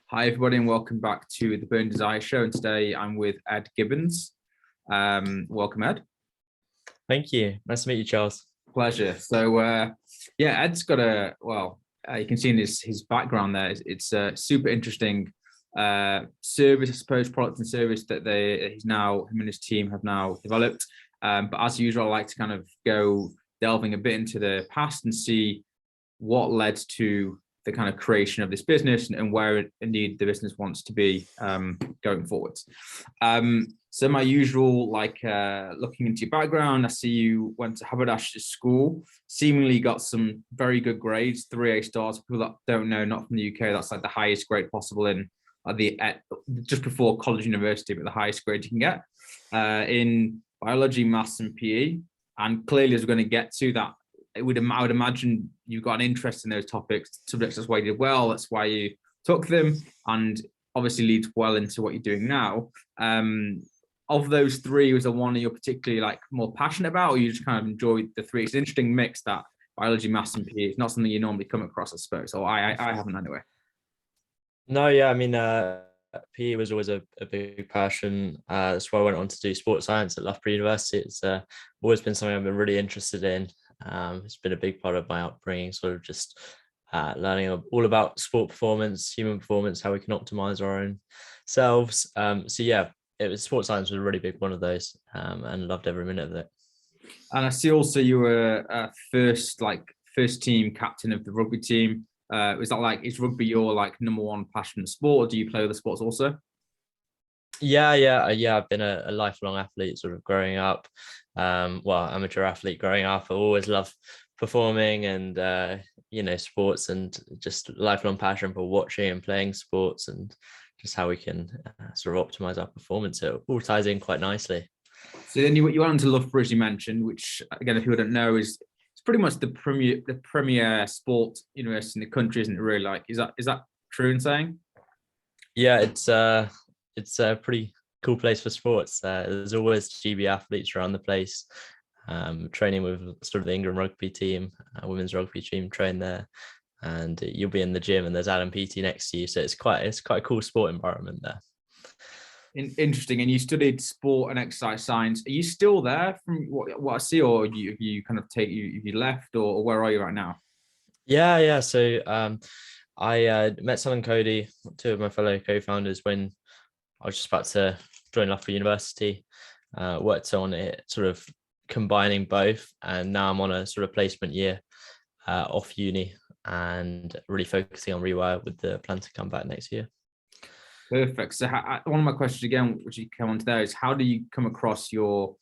Hi, everybody, and welcome back to the Burn Desire Show. And today I'm with Ed Gibbins. Welcome, Ed. Thank you. Nice to meet you, Charles. Pleasure. So, Ed's got you can see in his background there, it's a super interesting service, I suppose, product and service that him and his team have now developed. But as usual, I like to kind of go delving a bit into the past and see what led to the kind of creation of this business and where indeed the business wants to be going forwards. So my usual, looking into your background, I see you went to Haberdash School, seemingly got some very good grades, 3A stars. For people that don't know, not from the UK, that's like the highest grade possible in just before college, university, but the highest grade you can get in biology, maths, and PE. And clearly, as we're going to get to that, I would imagine you've got an interest in those subjects. That's why you did well. That's why you took them, and obviously leads well into what you're doing now. Of those three, was there one that you're particularly more passionate about, or you just kind of enjoyed the three? It's an interesting mix, that biology, maths, and PE. It's not something you normally come across, I suppose. Or I haven't anyway. No, yeah, I mean, PE was always a big passion. That's why I went on to do sports science at Loughborough University. It's always been something I've been really interested in. It's been a big part of my upbringing, sort of just learning all about sport performance, human performance, how we can optimize our own selves. So yeah, sports science was a really big one of those, and loved every minute of it. And I see also you were first team captain of the rugby team. Is rugby your number one passion sport, or do you play other sports also? Yeah. I've been a lifelong athlete, sort of growing up. Amateur athlete growing up. I always loved performing and sports, and just lifelong passion for watching and playing sports, and just how we can sort of optimize our performance. So it all ties in quite nicely. So then you went on to Loughborough, as you mentioned, which again, if people don't know, is it's pretty much the premier sport university in the country, isn't it? Really, is that true in saying? Yeah, it's a pretty cool place for sports. There's always GB athletes around the place, training with sort of the England rugby team, women's rugby team train there, and you'll be in the gym and there's Adam Peaty next to you. So it's quite a cool sport environment there. Interesting. And you studied sport and exercise science. Are you still there from what I see, or have you kind of you left, or where are you right now? Yeah. So I met Sam and Cody, two of my fellow co-founders, when I was just about to join Loughborough University. Worked on it, sort of combining both, and now I'm on a sort of placement year off uni and really focusing on Rewire with the plan to come back next year. Perfect. So one of my questions again, which you come on to there, is how do you come across your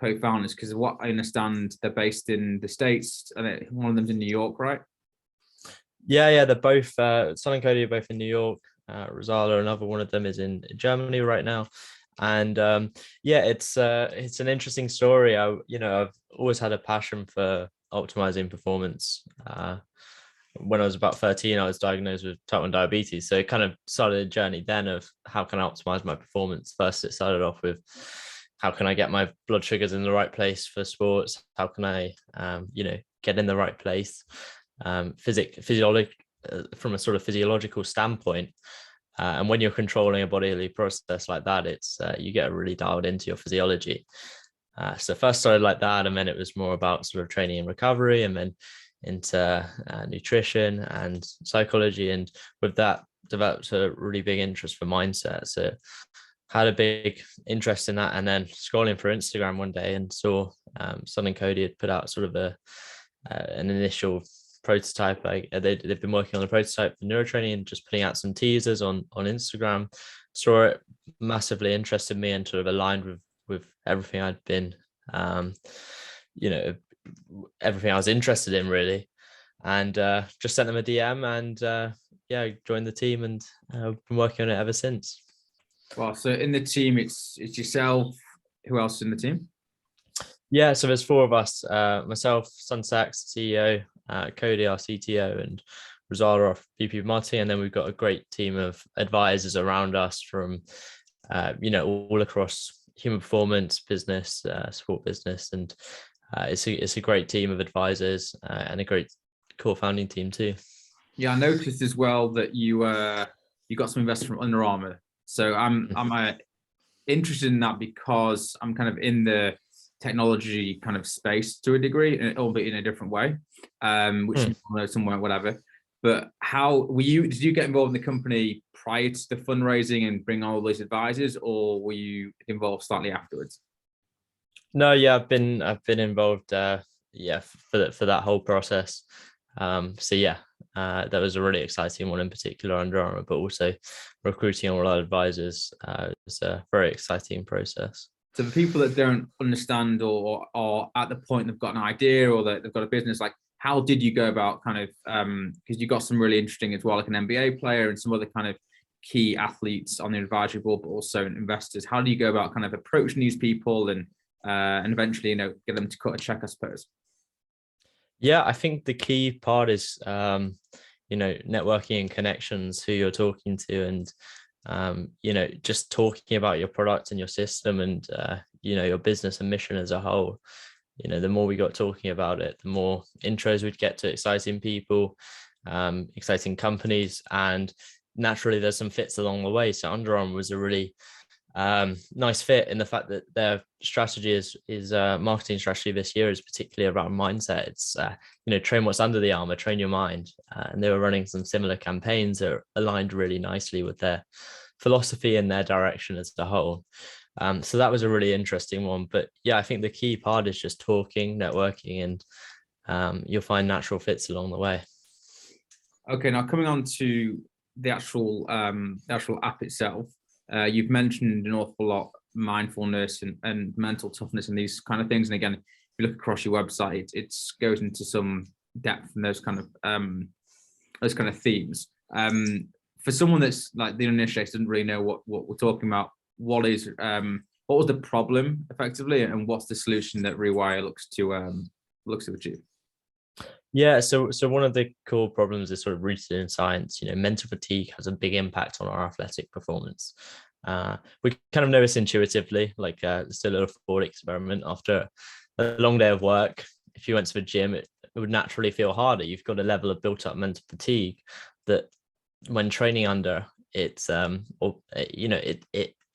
co-founders? Because what I understand, they're based in the States, and one of them's in New York, right? Yeah, they're both Son and Cody are both in New York. Rosala, another one of them, is in Germany right now. And it's an interesting story. I've always had a passion for optimizing performance. When I was about 13, I was diagnosed with type 1 diabetes. So it kind of started a journey then of how can I optimize my performance. First, it started off with how can I get my blood sugars in the right place for sports? How can I, get in the right place? Physiologic, from a sort of physiological standpoint. And when you're controlling a bodily process like that, it's you get really dialed into your physiology. So first started like that, and then it was more about sort of training and recovery, and then into nutrition and psychology. And with that, developed a really big interest for mindset. So had a big interest in that, and then scrolling through Instagram one day and saw Son and Cody had put out sort of an initial prototype. They've been working on a prototype for neurotraining and just putting out some teasers on Instagram. Saw it, massively interested me, and sort of aligned with everything I'd been everything I was interested in, really. And just sent them a DM, and joined the team, and been working on it ever since. Well, so in the team, it's yourself. Who else in the team? Yeah, so there's four of us, myself, Sun Sachs, CEO, Cody, our CTO, and Rosala, our VP of marketing. And then we've got a great team of advisors around us from, all across human performance, business, sport business. And it's a great team of advisors and a great core founding team too. Yeah, I noticed as well that you you got some investors from Under Armour. So I'm interested in that because I'm kind of in the technology kind of space to a degree, albeit in a different way, which you know somewhere, whatever. But did you get involved in the company prior to the fundraising and bring all these advisors, or were you involved slightly afterwards? No, yeah, I've been involved, for that whole process. So yeah, that was a really exciting one in particular, Under Armour, but also recruiting all our advisors was a very exciting process. So for people that don't understand or are at the point they've got an idea or that they've got a business, like how did you go about kind of, because you got some really interesting as well, like an NBA player and some other kind of key athletes on the advisory board, but also investors. How do you go about kind of approaching these people and eventually, get them to cut a check, I suppose? Yeah, I think the key part is, networking and connections, who you're talking to, and just talking about your product and your system and, your business and mission as a whole. The more we got talking about it, the more intros we'd get to exciting people, exciting companies, and naturally there's some fits along the way. So Under Armour was a really nice fit in the fact that their strategy is marketing strategy this year is particularly around mindset. It's train what's under the armor, train your mind, and they were running some similar campaigns that aligned really nicely with their philosophy and their direction as a whole. So that was a really interesting one. But yeah, I think the key part is just talking, networking, and you'll find natural fits along the way. Okay, now coming on to the actual app itself. You've mentioned an awful lot mindfulness and mental toughness and these kind of things. And again, if you look across your website, it goes into some depth and those kind of themes. For someone that's like the uninitiated, doesn't really know what we're talking about, what was the problem effectively, and what's the solution that Rewire looks to achieve? Yeah, so one of the core problems is sort of rooted in science. Mental fatigue has a big impact on our athletic performance. We kind of know this intuitively, like still a little thought experiment. After a long day of work, if you went to the gym, it would naturally feel harder. You've got a level of built up mental fatigue that when training under, it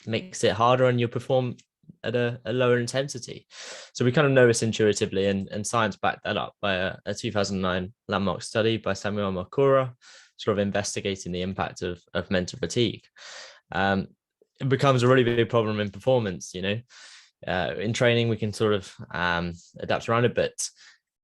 makes it harder and you perform at a lower intensity. So we kind of know this intuitively, and science backed that up by a 2009 landmark study by Samuel Makura, sort of investigating the impact of mental fatigue. It becomes a really big problem in performance. In training we can sort of adapt around it, but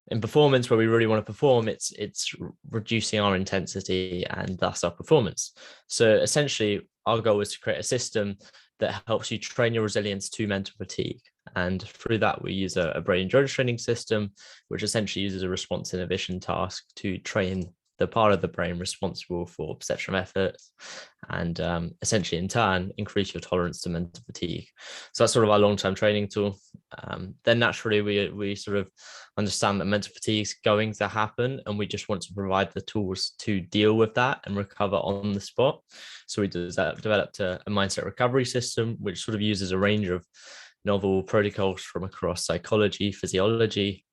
in performance, where we really want to perform, it's reducing our intensity and thus our performance. So essentially our goal is to create a system that helps you train your resilience to mental fatigue. And through that, we use a brain endurance training system, which essentially uses a response inhibition task to train the part of the brain responsible for perception of effort and essentially in turn increase your tolerance to mental fatigue. So that's sort of our long-term training tool. Then naturally we sort of understand that mental fatigue is going to happen, and we just want to provide the tools to deal with that and recover on the spot. So we developed a mindset recovery system, which sort of uses a range of novel protocols from across psychology, physiology,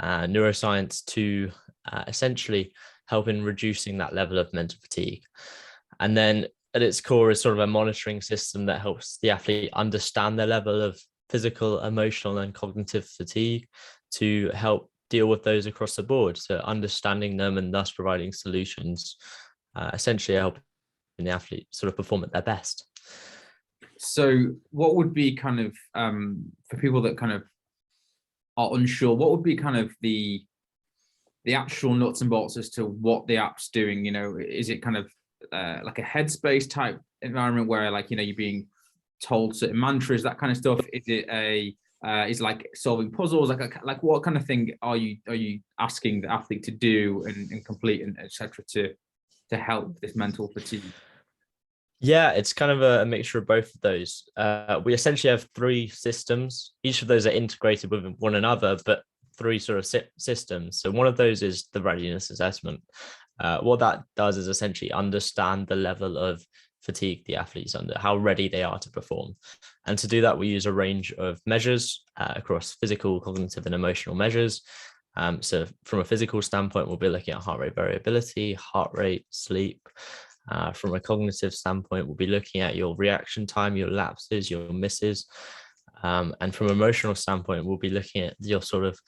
neuroscience to essentially help in reducing that level of mental fatigue. And then at its core is sort of a monitoring system that helps the athlete understand their level of physical, emotional, and cognitive fatigue to help deal with those across the board. So understanding them and thus providing solutions, essentially helping the athlete sort of perform at their best. So what would be kind of, for people that kind of are unsure, what would be kind of the actual nuts and bolts as to what the app's doing? Is it kind of like a headspace type environment where you're being told certain mantras, that kind of stuff? Is it is like solving puzzles? Like what kind of thing are you asking the athlete to do and complete and etc. to help this mental fatigue? Yeah, it's kind of a mixture of both of those. We essentially have three systems. Each of those are integrated with one another, but three sort of systems. So one of those is the Readiness Assessment. What that does is essentially understand the level of fatigue the athlete's under, how ready they are to perform. And to do that, we use a range of measures across physical, cognitive, and emotional measures. So from a physical standpoint, we'll be looking at heart rate variability, heart rate, sleep, From a cognitive standpoint, we'll be looking at your reaction time, your lapses, your misses. And from an emotional standpoint, we'll be looking at your sort of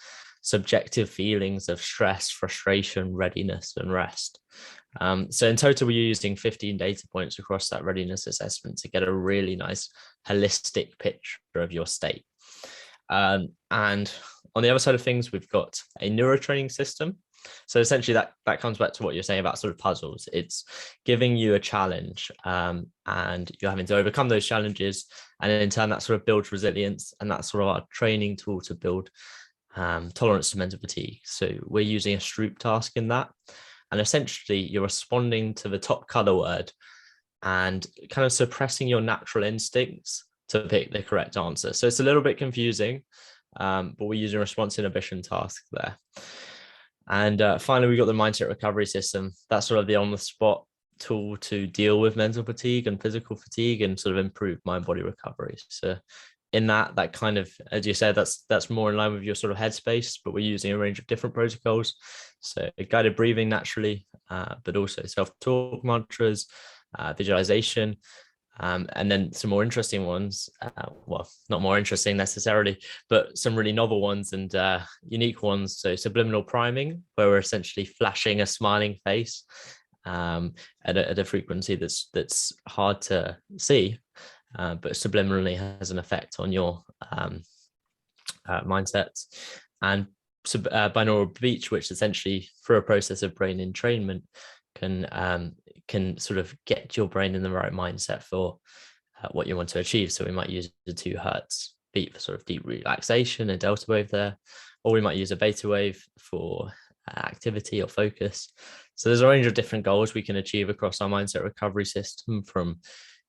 subjective feelings of stress, frustration, readiness, and rest. So in total, we're using 15 data points across that readiness assessment to get a really nice holistic picture of your state. And on the other side of things, we've got a neurotraining system. So essentially that comes back to what you're saying about sort of puzzles. It's giving you a challenge, and you're having to overcome those challenges. And in turn, that sort of builds resilience. And that's sort of our training tool to build tolerance to mental fatigue. So we're using a Stroop task in that. And essentially, you're responding to the top color word and kind of suppressing your natural instincts to pick the correct answer. So it's a little bit confusing, but we're using a response inhibition task there. And finally, we got the mindset recovery system. That's sort of the on-the-spot tool to deal with mental fatigue and physical fatigue and sort of improve mind-body recovery. So in that kind of, as you said, that's more in line with your sort of headspace, but we're using a range of different protocols. So guided breathing naturally, but also self-talk mantras, visualization, and then some more interesting ones, well, not more interesting necessarily, but some really novel ones and unique ones. So subliminal priming, where we're essentially flashing a smiling face at a frequency that's hard to see, but subliminally has an effect on your mindsets. And binaural beach, which essentially through a process of brain entrainment can sort of get your brain in the right mindset for what you want to achieve. So we might use the 2 hertz beat for sort of deep relaxation, a delta wave there, or we might use a beta wave for activity or focus. So there's a range of different goals we can achieve across our mindset recovery system, from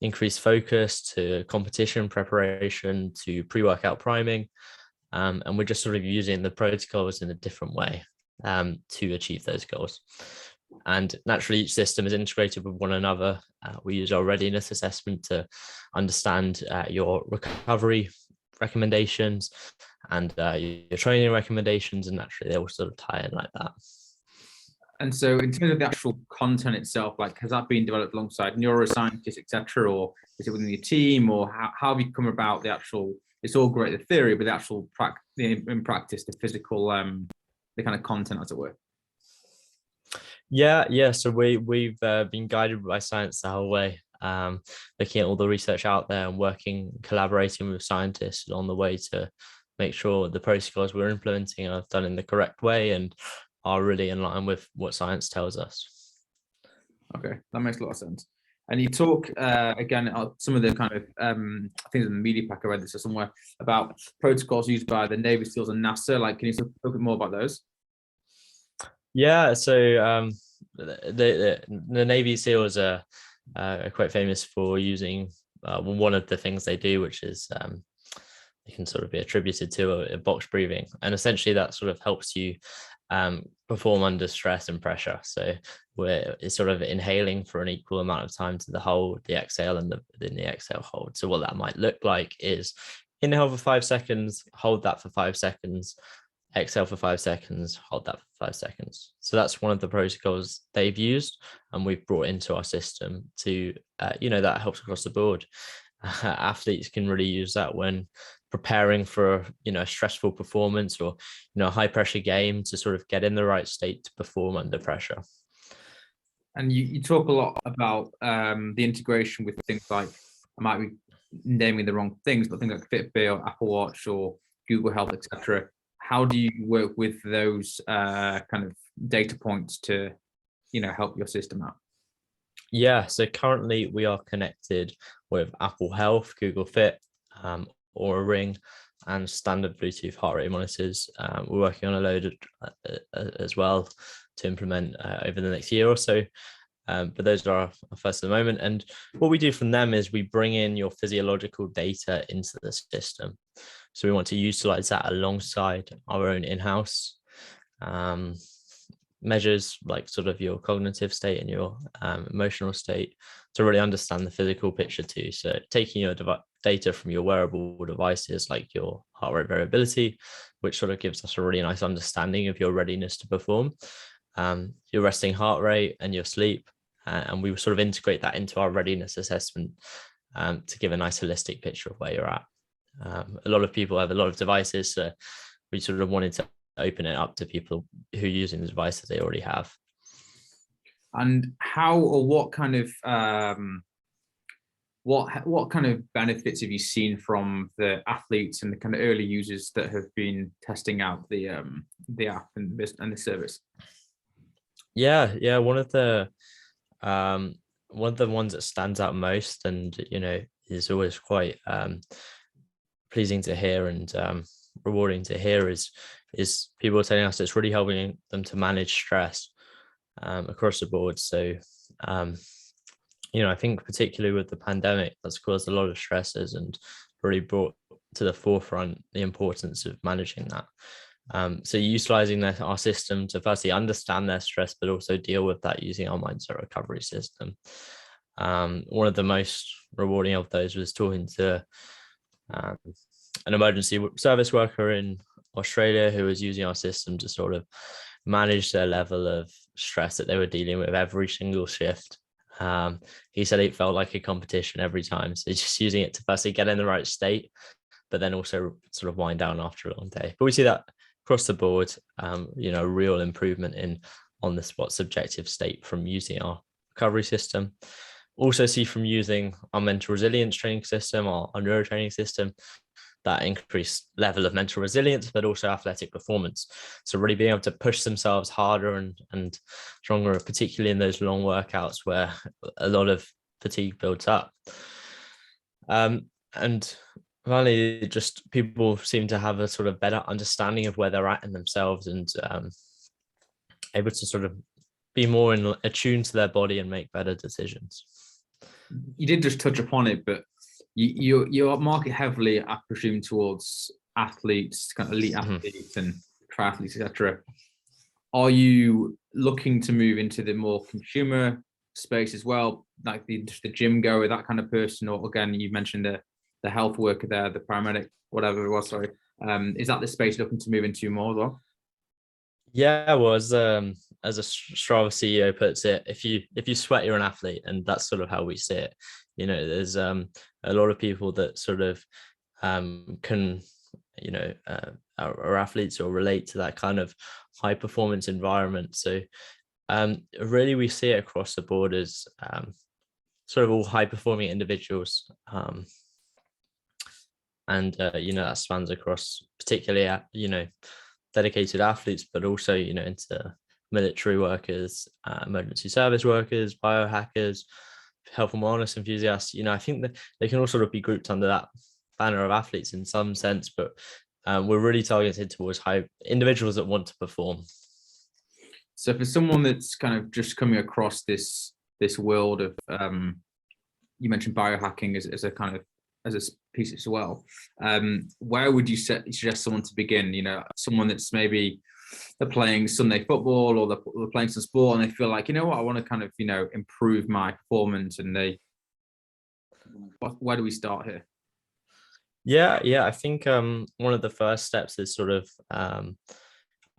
increased focus to competition preparation to pre-workout priming. And we're just sort of using the protocols in a different way to achieve those goals. And naturally, each system is integrated with one another. We use our readiness assessment to understand your recovery recommendations and your training recommendations, and naturally they all sort of tie in like that. And so in terms of the actual content itself, like, has that been developed alongside neuroscientists, etc., or is it within your team, or how have you come about the actual, it's all great, the theory, but the actual in practice, the physical, the kind of content, as it were? Yeah. So we've been guided by science the whole way, looking at all the research out there and collaborating with scientists on the way to make sure the protocols we're implementing are done in the correct way and are really in line with what science tells us. Okay, that makes a lot of sense. And you talk again, some of the kind of things in the media pack, I read this somewhere, about protocols used by the Navy SEALs and NASA. Like, can you talk a bit more about those? Yeah, so the Navy SEALs are quite famous for using one of the things they do, which is it can sort of be attributed to a box breathing, and essentially that sort of helps you perform under stress and pressure. So it's sort of inhaling for an equal amount of time to the hold, the exhale, and then the exhale hold. So what that might look like is inhale for 5 seconds, hold that for 5 seconds, exhale for 5 seconds, hold that for 5 seconds. So that's one of the protocols they've used and we've brought into our system to, that helps across the board. Athletes can really use that when preparing for, a stressful performance or, a high pressure game, to sort of get in the right state to perform under pressure. And you talk a lot about the integration with things like, I might be naming the wrong things, but things like Fitbit or Apple Watch or Google Health, etc. How do you work with those kind of data points to, help your system out? Yeah, so currently we are connected with Apple Health, Google Fit, Oura Ring, and standard Bluetooth heart rate monitors. We're working on a load as well to implement over the next year or so. But those are our first at the moment. And what we do from them is we bring in your physiological data into the system. So we want to utilize that alongside our own in-house measures, like sort of your cognitive state and your emotional state, to really understand the physical picture too. So taking your data from your wearable devices, like your heart rate variability, which sort of gives us a really nice understanding of your readiness to perform, your resting heart rate and your sleep, and we sort of integrate that into our readiness assessment to give a nice holistic picture of where you're at. A lot of people have a lot of devices, so we sort of wanted to open it up to people who are using the devices they already have. And how or what kind of what kind of benefits have you seen from the athletes and the kind of early users that have been testing out the app and the service? Yeah, one of the ones that stands out most, and is always quite pleasing to hear and rewarding to hear, is people telling us it's really helping them to manage stress across the board. So I think particularly with the pandemic, that's caused a lot of stresses and really brought to the forefront the importance of managing that. So utilizing our system to firstly understand their stress, but also deal with that using our mindset recovery system. One of the most rewarding of those was talking to an emergency service worker in Australia who was using our system to sort of manage their level of stress that they were dealing with every single shift. He said it felt like a competition every time. So just using it to firstly get in the right state, but then also sort of wind down after a long day. But we see that across the board, real improvement on the spot subjective state from using our recovery system. Also see from using our mental resilience training system, our neuro training system, that increased level of mental resilience, but also athletic performance. So really being able to push themselves harder and stronger, particularly in those long workouts where a lot of fatigue builds up. And finally, just people seem to have a sort of better understanding of where they're at in themselves and able to sort of be more attuned to their body and make better decisions. You did just touch upon it, but you market heavily, I presume, towards athletes, kind of elite athletes and triathletes, etc. Are you looking to move into the more consumer space as well, like the gym goer, that kind of person? Or again, you mentioned the health worker there, the paramedic, whatever it was. Sorry, is that the space you're looking to move into more as well? Yeah, well, as a Strava CEO puts it, if you sweat, you're an athlete, and that's sort of how we see it. There's a lot of people that sort of can, are athletes or relate to that kind of high performance environment. So really we see it across the board as sort of all high performing individuals. And that spans across particularly, dedicated athletes, but also, into military workers, emergency service workers, biohackers, health and wellness enthusiasts. I think that they can all sort of be grouped under that banner of athletes in some sense, but we're really targeted towards high individuals that want to perform. So for someone that's kind of just coming across this world of, you mentioned biohacking as a kind of as a piece as well, where would you suggest someone to begin? Someone that's maybe they're playing Sunday football or they're playing some sport and they feel like, I want to kind of, improve my performance, and where do we start here? Yeah. I think one of the first steps is sort of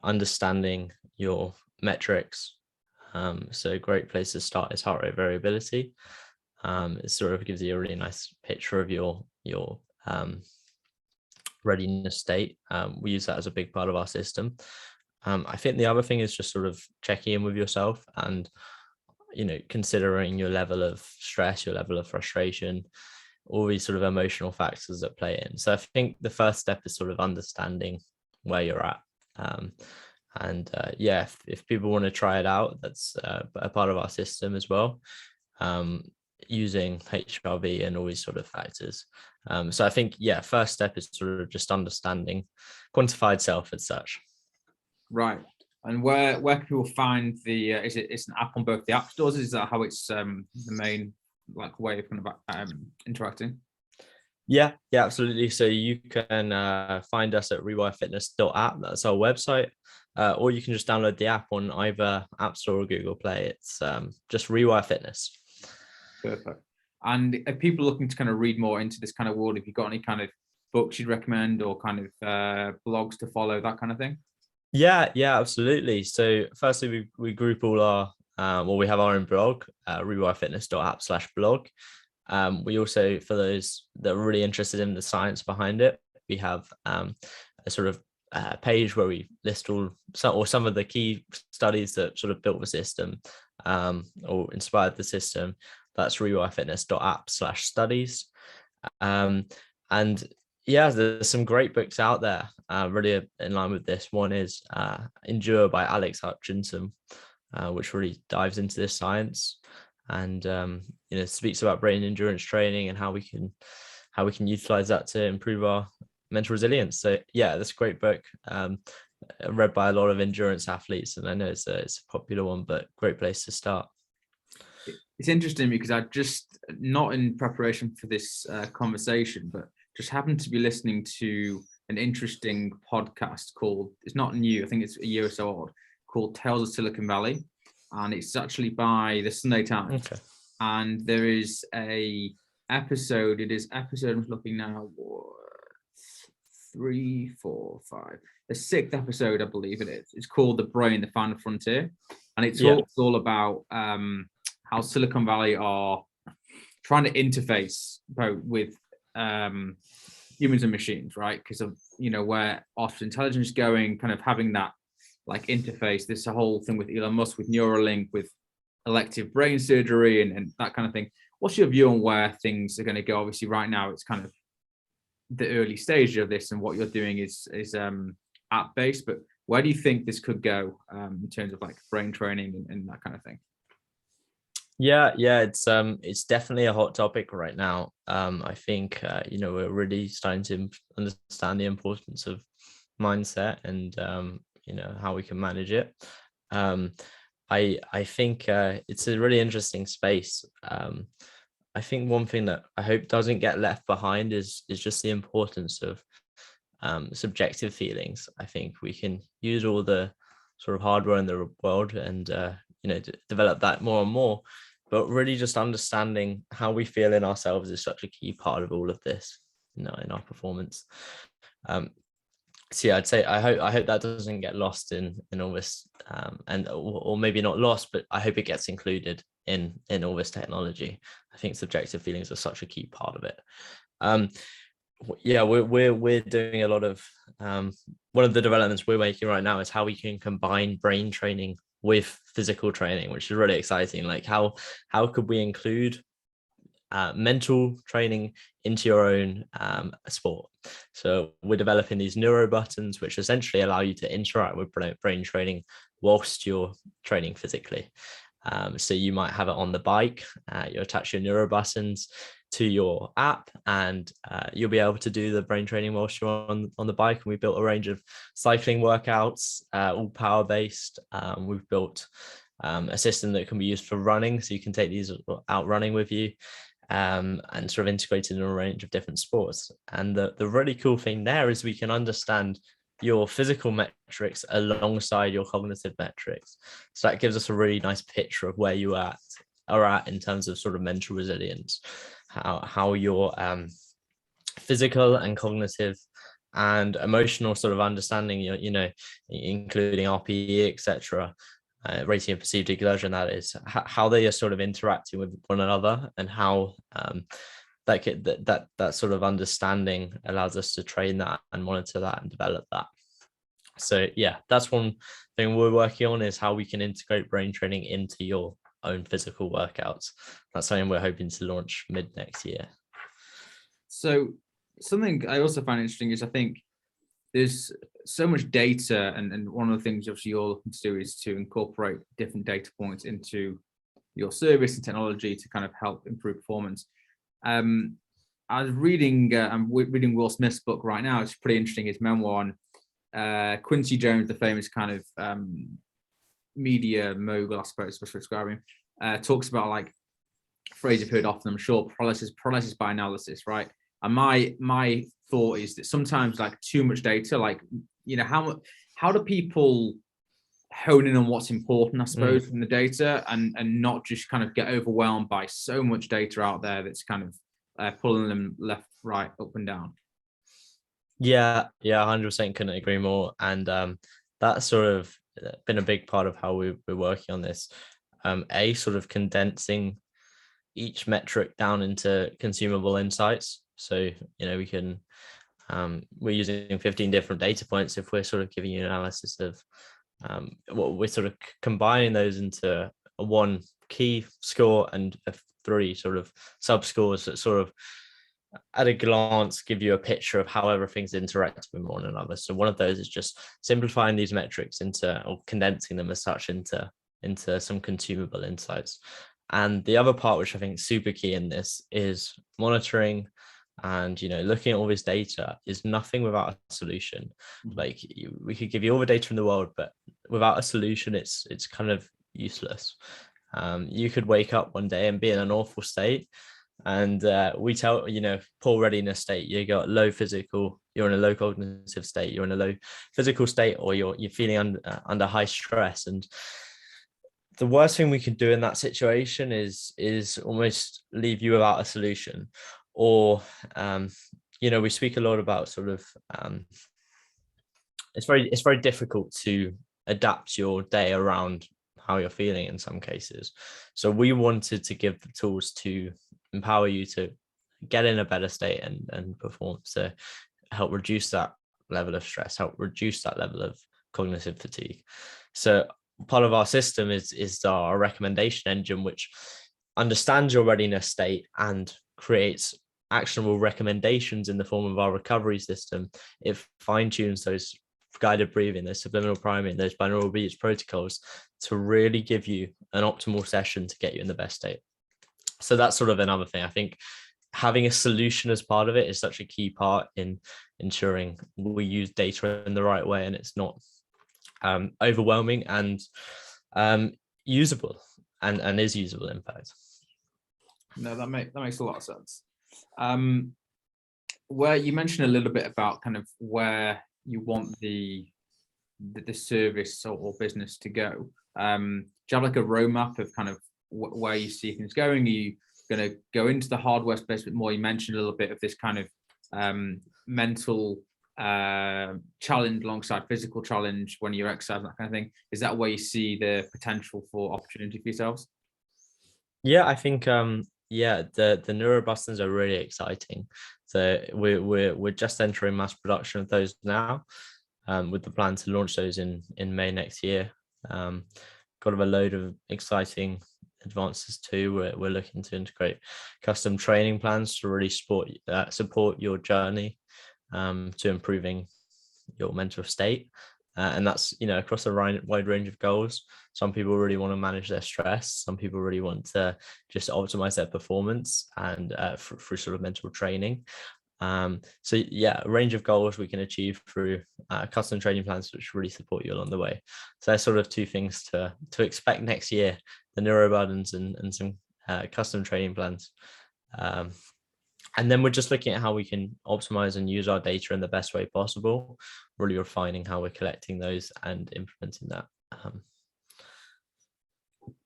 understanding your metrics. So a great place to start is heart rate variability. It sort of gives you a really nice picture of your readiness state. We use that as a big part of our system. I think the other thing is just sort of checking in with yourself and, considering your level of stress, your level of frustration, all these sort of emotional factors that play in. So I think the first step is sort of understanding where you're at. If people want to try it out, that's a part of our system as well, using HRV and all these sort of factors. So I think, first step is sort of just understanding quantified self as such. Right. And where can people find the, it's an app on both the app stores? Is that how it's the main way of kind of interacting? Yeah, absolutely. So you can find us at rewirefitness.app. That's our website. Or you can just download the app on either App Store or Google Play. It's just Rewire Fitness. Perfect. And if people looking to kind of read more into this kind of world, have you got any kind of books you'd recommend or kind of blogs to follow, that kind of thing? Yeah, absolutely. So firstly, we group all our we have our own blog, rewirefitness.app/blog. We also, for those that are really interested in the science behind it, we have a sort of page where we list some of the key studies that sort of built the system or inspired the system. That's rewirefitness.app/studies. And yeah, there's some great books out there really in line with this. One is Endure by Alex Hutchinson, which really dives into this science and speaks about brain endurance training and how we can utilize that to improve our mental resilience. So yeah, that's a great book, read by a lot of endurance athletes, and I know it's a popular one, but great place to start. It's interesting because I just, not in preparation for this conversation, but just happened to be listening to an interesting podcast called, it's not new, I think it's a year or so old, called Tales of Silicon Valley. And it's actually by the Sunday Times. Okay. And there is a episode, I'm looking now, 3, 4, 5, the 6th episode, I believe it is. It's called The Brain, The Final Frontier. And it talks all about how Silicon Valley are trying to interface both with humans and machines, right? Because of, where artificial intelligence is going, kind of having that like interface, this whole thing with Elon Musk, with Neuralink, with elective brain surgery and that kind of thing. What's your view on where things are going to go? Obviously, right now, it's kind of the early stage of this, and what you're doing is app-based, but where do you think this could go in terms of like brain training and that kind of thing? Yeah, it's definitely a hot topic right now. I think we're really starting to understand the importance of mindset and how we can manage it. I think it's a really interesting space. I think one thing that I hope doesn't get left behind is just the importance of subjective feelings. I think we can use all the sort of hardware in the world and develop that more and more, but really just understanding how we feel in ourselves is such a key part of all of this, in our performance. So yeah, I'd say I hope that doesn't get lost in all this, or maybe not lost, but I hope it gets included in all this technology. I think subjective feelings are such a key part of it. Yeah, we're doing a lot of one of the developments we're making right now is how we can combine brain training with physical training, which is really exciting. Like how could we include mental training into your own sport? So we're developing these neuro buttons, which essentially allow you to interact with brain training whilst you're training physically. So you might have it on the bike, you attach your neuro buttons to your app, and you'll be able to do the brain training whilst you're on the bike. And we built a range of cycling workouts, all power based. We've built a system that can be used for running, so you can take these out running with you. And sort of integrated in a range of different sports. And the really cool thing there is we can understand your physical metrics alongside your cognitive metrics. So that gives us a really nice picture of where you are at in terms of sort of mental resilience, how your physical and cognitive and emotional sort of understanding, including RPE, etc., rating of perceived exertion, that is how they are sort of interacting with one another, and how that sort of understanding allows us to train that and monitor that and develop that. So yeah, that's one thing we're working on, is how we can integrate brain training into your own physical workouts. That's something we're hoping to launch mid next year. So something I also find interesting is I think there's so much data, and one of the things obviously you're looking to do is to incorporate different data points into your service and technology to kind of help improve performance. I was reading, I'm reading Will Smith's book right now. It's pretty interesting, his memoir on Quincy Jones, the famous kind of media mogul, I suppose, for describing, talks about like a phrase you've heard often, I'm sure, paralysis by analysis, right? And my thought is that sometimes like too much data, like, how do people hone in on what's important, I suppose, from the data, and not just kind of get overwhelmed by so much data out there that's kind of pulling them left, right, up and down? Yeah, 100% couldn't agree more. And that's sort of been a big part of how we're working on this. sort of condensing each metric down into consumable insights. So, we can, we're using 15 different data points. If we're sort of giving you an analysis of what we're sort of combining those into a one key score and a 3 sort of sub scores that sort of at a glance give you a picture of how everything's interacting with one another. So one of those is just simplifying these metrics into, or condensing them as such into some consumable insights. And the other part, which I think is super key in this, is monitoring and looking at all this data is nothing without a solution. Like we could give you all the data in the world, but without a solution, it's kind of useless. You could wake up one day and be in an awful state, and we tell poor readiness state. You got low physical, you're in a low cognitive state, you're in a low physical state, or you're feeling under high stress. And the worst thing we can do in that situation is almost leave you without a solution. Or we speak a lot about sort of it's very difficult to adapt your day around how you're feeling in some cases. So we wanted to give the tools to empower you to get in a better state and perform, to help reduce that level of stress, help reduce that level of cognitive fatigue. So part of our system is our recommendation engine, which understands your readiness state and creates actionable recommendations in the form of our recovery system. It fine-tunes those guided breathing, those subliminal priming, those binaural obedience protocols to really give you an optimal session to get you in the best state. So that's sort of another thing. I think having a solution as part of it is such a key part in ensuring we use data in the right way and it's not overwhelming and usable and is usable, in fact. No, that makes a lot of sense. Where you mentioned a little bit about kind of where you want the service or business to go. Do you have like a roadmap of kind of where you see things going? Are you going to go into the hardware space a bit more? You mentioned a little bit of this kind of mental challenge alongside physical challenge when you're exercising, that kind of thing. Is that where you see the potential for opportunity for yourselves? Yeah, I think the neurobusters are really exciting. So we're just entering mass production of those now, with the plan to launch those in May next year. Got a load of exciting advances too. We're looking to integrate custom training plans to really support your journey to improving your mental state. And that's, across a wide range of goals. Some people really want to manage their stress. Some people really want to just optimize their performance and through sort of mental training. So yeah, a range of goals we can achieve through custom training plans, which really support you along the way. So there's sort of two things to expect next year: the neuro burdens and some custom training plans. And then we're just looking at how we can optimize and use our data in the best way possible, really refining how we're collecting those and implementing that.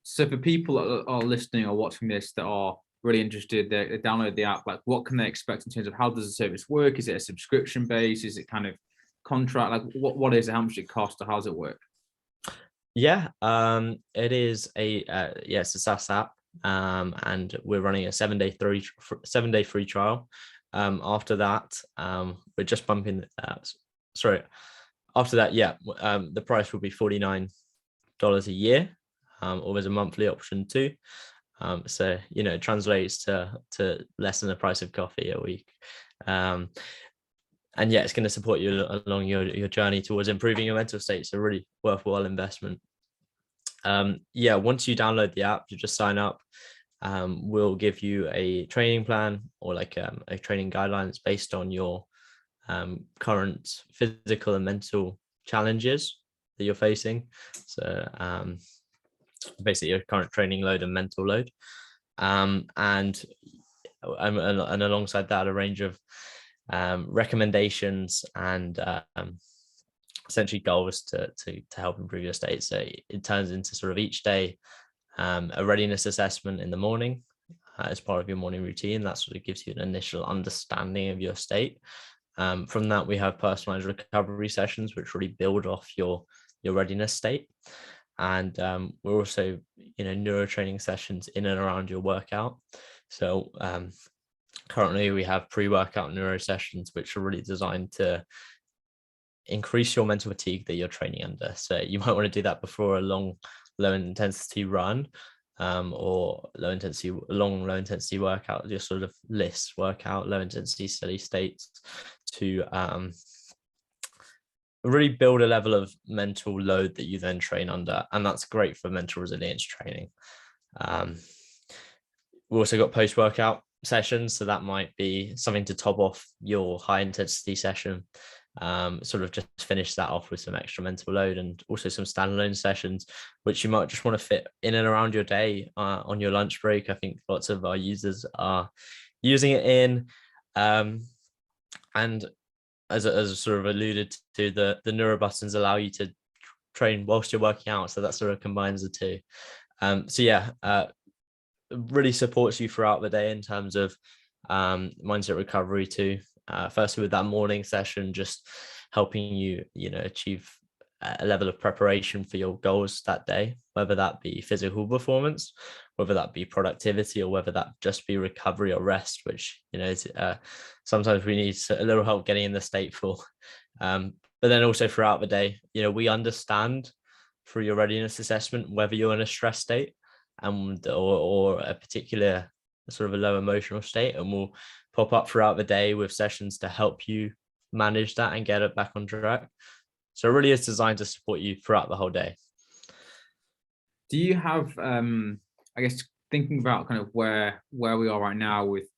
So for people that are listening or watching this that are really interested, they download the app, like what can they expect in terms of how does the service work? Is it a subscription base? Is it kind of contract? Like what is it? How much it costs, or how does it work? Yeah, it is it's a SaaS app. And we're running a 7-day free trial. After that, we're just bumping after that, the price will be $49 a year, or there's a monthly option too. So it translates to less than the price of coffee a week. And yeah, it's going to support you along your journey towards improving your mental state. So really worthwhile investment. Once you download the app, you just sign up. We'll give you a training plan or like a training guidelines based on your current physical and mental challenges that you're facing. So basically your current training load and mental load, and alongside that a range of recommendations and essentially goals to help improve your state. So it turns into sort of each day a readiness assessment in the morning as part of your morning routine. That sort of gives you an initial understanding of your state. From that, we have personalized recovery sessions, which really build off your readiness state. and we're also, neuro training sessions in and around your workout. So currently we have pre-workout neuro sessions, which are really designed to increase your mental fatigue that you're training under. So you might want to do that before a long, low intensity run, or low intensity workout, your sort of list workout, low intensity steady states, to really build a level of mental load that you then train under. And that's great for mental resilience training. We also got post-workout sessions, so that might be something to top off your high intensity session, sort of just finish that off with some extra mental load, and also some standalone sessions which you might just want to fit in and around your day, on your lunch break. I think lots of our users are using it in, and as I sort of alluded to, the neuro buttons allow you to train whilst you're working out, so that sort of combines the two. So yeah, really supports you throughout the day in terms of mindset recovery too. Firstly, with that morning session, just helping you, achieve a level of preparation for your goals that day, whether that be physical performance, whether that be productivity, or whether that just be recovery or rest, which, is, sometimes we need a little help getting in the state for. But then also throughout the day, we understand through your readiness assessment whether you're in a stress state, and or a particular sort of a low emotional state, and we'll pop up throughout the day with sessions to help you manage that and get it back on track. So it really is designed to support you throughout the whole day. Do you have, I guess, thinking about kind of where we are right now, with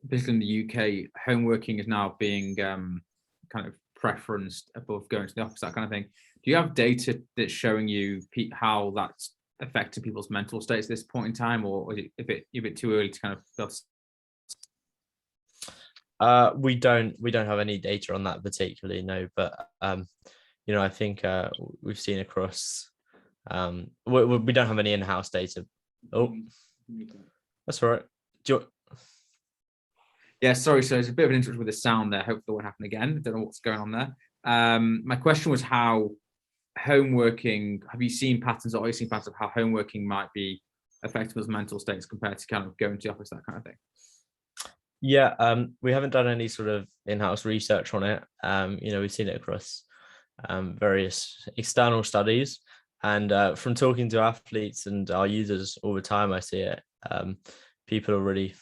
particularly in the UK, home working is now being kind of preferenced above going to the office, that kind of thing. Do you have data that's showing you how that's affected people's mental states at this point in time, or is it a bit too early to kind of? We don't have any data on that particularly, no, but I think we've seen across, we don't have any in-house data. Oh, that's all right. Yeah, sorry, so there's a bit of an interruption with the sound there. Hopefully it won't happen again. I don't know what's going on there. My question was how home working, have you seen patterns, or are you seeing patterns of how home working might be affecting those mental states compared to kind of going to the office, that kind of thing? Yeah, we haven't done any sort of in-house research on it. We've seen it across various external studies, and from talking to athletes and our users all the time, I see it. People are really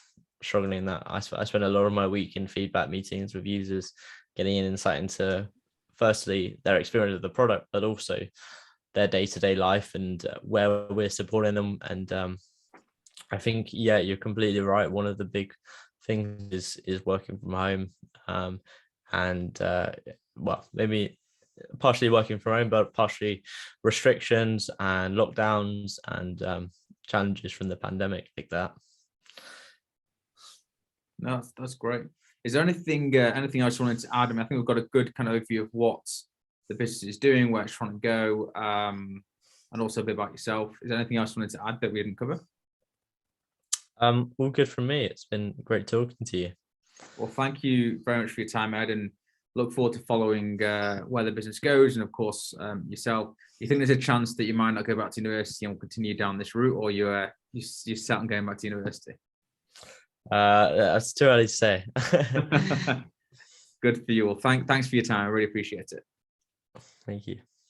struggling in that. I spend a lot of my week in feedback meetings with users, getting an insight into, firstly, their experience of the product, but also their day-to-day life and where we're supporting them. And I think, yeah, you're completely right. One of the big things is working from home, and well, maybe partially working from home, but partially restrictions and lockdowns and challenges from the pandemic like that. No, that's great. Is there anything else you wanted to add? I mean, I think we've got a good kind of overview of what the business is doing, where it's trying to go, and also a bit about yourself. Is there anything else you wanted to add that we didn't cover? All good from me. It's been great talking to you. Well, thank you very much for your time, Ed, and look forward to following where the business goes, and of course yourself. You think there's a chance that you might not go back to university and continue down this route, or you're set on going back to university? That's too early to say. Good for you. Well, thanks for your time. I really appreciate it. Thank you.